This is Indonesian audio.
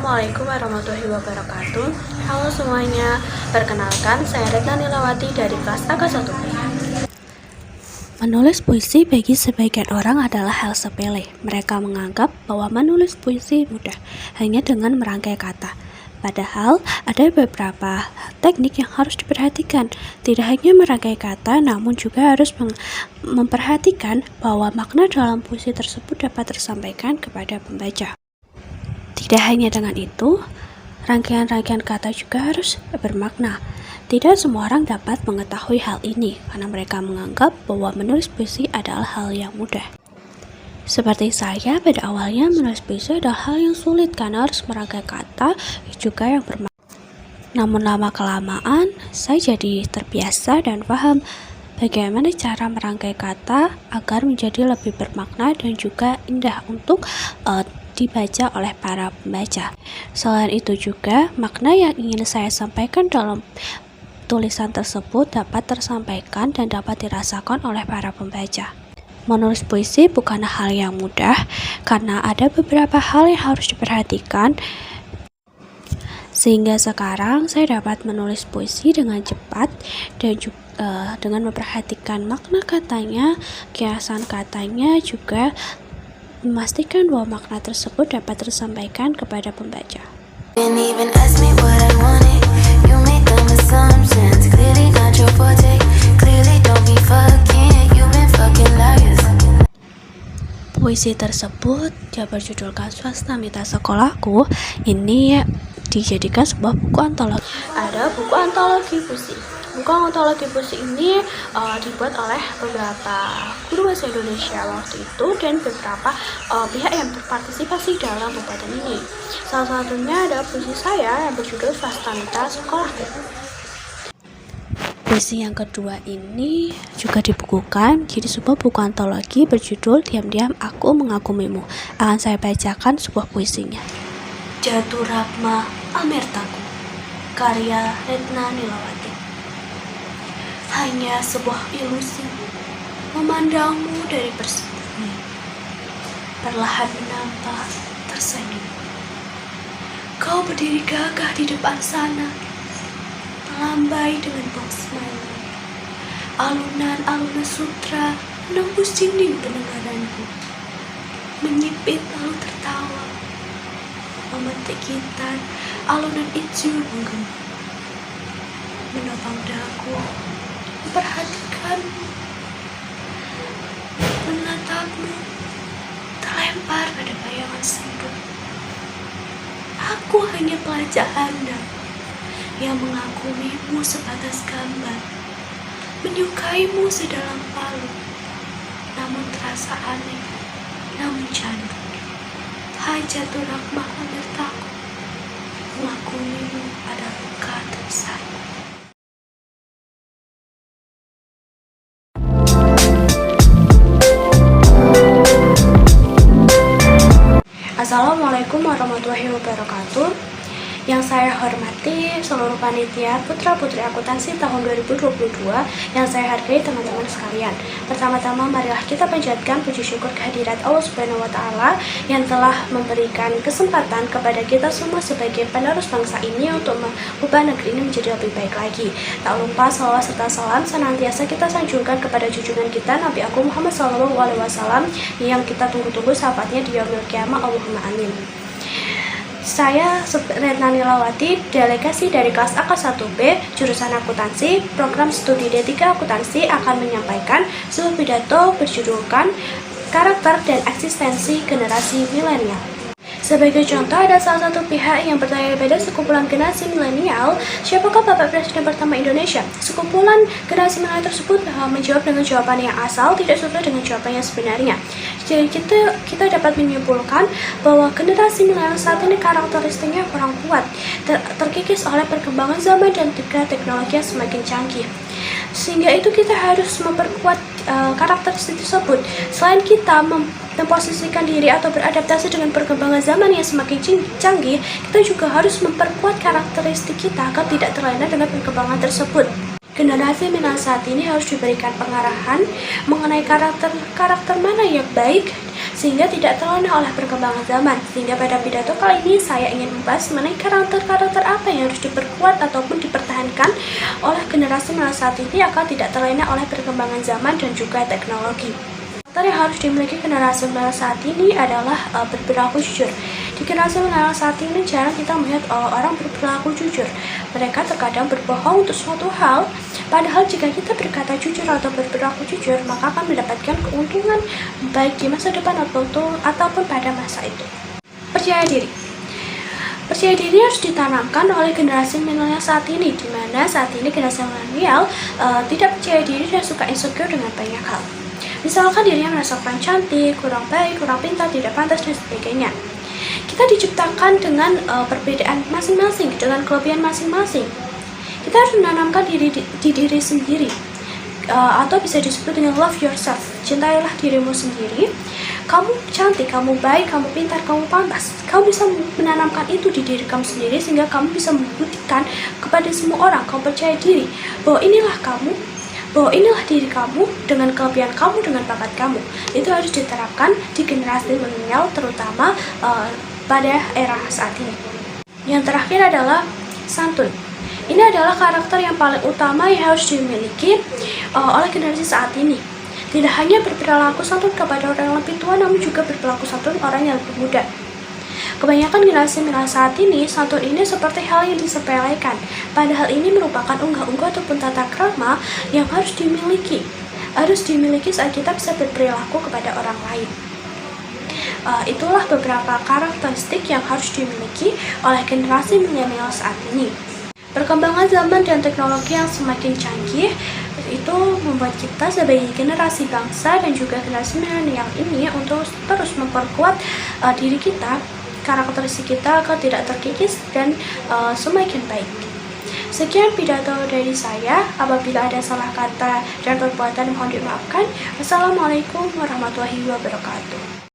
Assalamualaikum warahmatullahi wabarakatuh. Halo semuanya, perkenalkan saya Retna Nilawati dari kelas AK1B. Menulis puisi bagi sebagian orang adalah hal sepele. Mereka menganggap bahwa menulis puisi mudah hanya dengan merangkai kata. Padahal ada beberapa teknik yang harus diperhatikan. Tidak hanya merangkai kata, namun juga harus memperhatikan bahwa makna dalam puisi tersebut dapat tersampaikan kepada pembaca. Tidak hanya dengan itu, rangkaian-rangkaian kata juga harus bermakna. Tidak semua orang dapat mengetahui hal ini karena mereka menganggap bahwa menulis puisi adalah hal yang mudah. Seperti saya, pada awalnya menulis puisi adalah hal yang sulit karena harus merangkai kata juga yang bermakna. Namun lama-kelamaan, saya jadi terbiasa dan paham bagaimana cara merangkai kata agar menjadi lebih bermakna dan juga indah untuk dibaca oleh para pembaca. Selain itu juga, makna yang ingin saya sampaikan dalam tulisan tersebut dapat tersampaikan dan dapat dirasakan oleh para pembaca. Menulis puisi bukan hal yang mudah karena ada beberapa hal yang harus diperhatikan, sehingga sekarang saya dapat menulis puisi dengan cepat dan juga dengan memperhatikan makna katanya, kiasan katanya, juga memastikan bahwa makna tersebut dapat tersampaikan kepada pembaca. Puisi tersebut yang berjudulkan Swastamita Sekolahku ini dijadikan sebuah buku antologi. Ada buku antologi puisi. Buku antologi puisi ini dibuat oleh beberapa guru bahasa Indonesia waktu itu dan beberapa pihak yang berpartisipasi dalam pembuatan ini. Salah satunya ada puisi saya yang berjudul Swastamita Sekolahku. Puisi yang kedua ini juga dibukukan jadi sebuah buku antologi berjudul Diam-Diam Aku Mengagumimu. Akan saya bacakan sebuah puisinya. Jatuh Rahma Amertaku, karya Retna Nilawati. Hanya sebuah ilusi memandangmu dari persembunyi, perlahan menampak tersenyum. Kau berdiri gagah di depan sana, melambai dengan box smile. Alunan-alunan sutra menembus dinding pendengaranku, menyipit lalu tertawa, memetik gitar, alunan itu menggema, menopang dagu, memperhatikanmu, menatapmu, terlempar pada bayangan sendu. Aku hanya pelajar Anda yang mengagumimu sebatas gambar, menyukaimu sedalam palu, namun terasa aneh, namun cantik. Hajatul Rahmah Amertaku, mengagumimu adalah luka terbesarku. Assalamualaikum warahmatullahi wabarakatuh. Yang saya hormati seluruh panitia putra-putri akuntansi tahun 2022 yang saya hargai teman-teman sekalian. Pertama-tama marilah kita panjatkan puji syukur kehadirat Allah Subhanahu wa taala yang telah memberikan kesempatan kepada kita semua sebagai penerus bangsa ini untuk mengubah negeri ini menjadi lebih baik lagi. Tak lupa salawat serta salam senantiasa kita sanjungkan kepada junjungan kita Nabi Agung Muhammad SAW yang kita tunggu-tunggu syafaatnya di yaumil qiyamah. Allahumma amin. Saya Retna Nilawati, delegasi dari kelas AK1B, jurusan akuntansi, program studi D3 akuntansi akan menyampaikan sebuah pidato berjudulkan Karakter dan Eksistensi Generasi Milenial. Sebagai contoh, ada salah satu pihak yang bertanya pada sekumpulan generasi milenial, siapakah Bapak Presiden pertama Indonesia? Sekumpulan generasi milenial tersebut menjawab dengan jawaban yang asal, tidak sesuai dengan jawaban yang sebenarnya. Jadi kita dapat menyimpulkan bahwa generasi milenial saat ini karakteristiknya kurang kuat, terkikis oleh perkembangan zaman dan juga teknologi yang semakin canggih. Sehingga itu kita harus memperkuat karakteristik tersebut. Selain kita memposisikan diri atau beradaptasi dengan perkembangan zaman yang semakin canggih, kita juga harus memperkuat karakteristik kita agar tidak terlena dengan perkembangan tersebut. Generasi milenial saat ini harus diberikan pengarahan mengenai karakter mana yang baik sehingga tidak terlena oleh perkembangan zaman. Sehingga pada pidato kali ini saya ingin membahas mengenai karakter-karakter apa yang harus diperkuat ataupun dipertahankan oleh generasi milenial saat ini agar tidak terlena oleh perkembangan zaman dan juga teknologi. Karakter yang harus dimiliki generasi milenial saat ini adalah berperilaku jujur. Di generasi milenial saat ini jarang kita melihat orang berperilaku jujur. Mereka terkadang berbohong untuk suatu hal, padahal jika kita berkata jujur atau berperilaku jujur, maka akan mendapatkan keuntungan baik di masa depan ataupun pada masa itu. Percaya diri. Percaya diri harus ditanamkan oleh generasi milenial saat ini, di mana saat ini generasi milenial tidak percaya diri dan suka insecure dengan banyak hal. Misalkan dirinya merasa kurang cantik, kurang baik, kurang pintar, tidak pantas, dan sebagainya. Kita diciptakan dengan perbedaan masing-masing, dengan kelebihan masing-masing. Kita harus menanamkan di diri sendiri, atau bisa disebut dengan love yourself. Cintailah dirimu sendiri. Kamu cantik, kamu baik, kamu pintar, kamu pantas. Kamu bisa menanamkan itu di diri kamu sendiri sehingga kamu bisa membuktikan kepada semua orang kamu percaya diri bahwa inilah kamu, bahwa inilah diri kamu dengan kelebihan kamu, dengan bakat kamu. Itu harus diterapkan di generasi milenial, terutama pada era saat ini. Yang terakhir adalah santun. Ini adalah karakter yang paling utama yang harus dimiliki oleh generasi saat ini. Tidak hanya berperilaku santun kepada orang yang lebih tua, namun juga berperilaku santun orang yang lebih muda. Kebanyakan generasi milenial saat ini, santun ini seperti hal yang disepelekan. Padahal ini merupakan unggah-ungguh ataupun tata krama yang harus dimiliki. Harus dimiliki saat kita bisa berperilaku kepada orang lain. Itulah beberapa karakteristik yang harus dimiliki oleh generasi milenial saat ini. Perkembangan zaman dan teknologi yang semakin canggih itu membuat kita sebagai generasi bangsa dan juga generasi milenial ini untuk terus memperkuat diri kita, karakteristik kita agar tidak terkikis dan semakin baik. Sekian pidato dari saya. Apabila ada salah kata dan perbuatan mohon dimaafkan. Wassalamualaikum warahmatullahi wabarakatuh.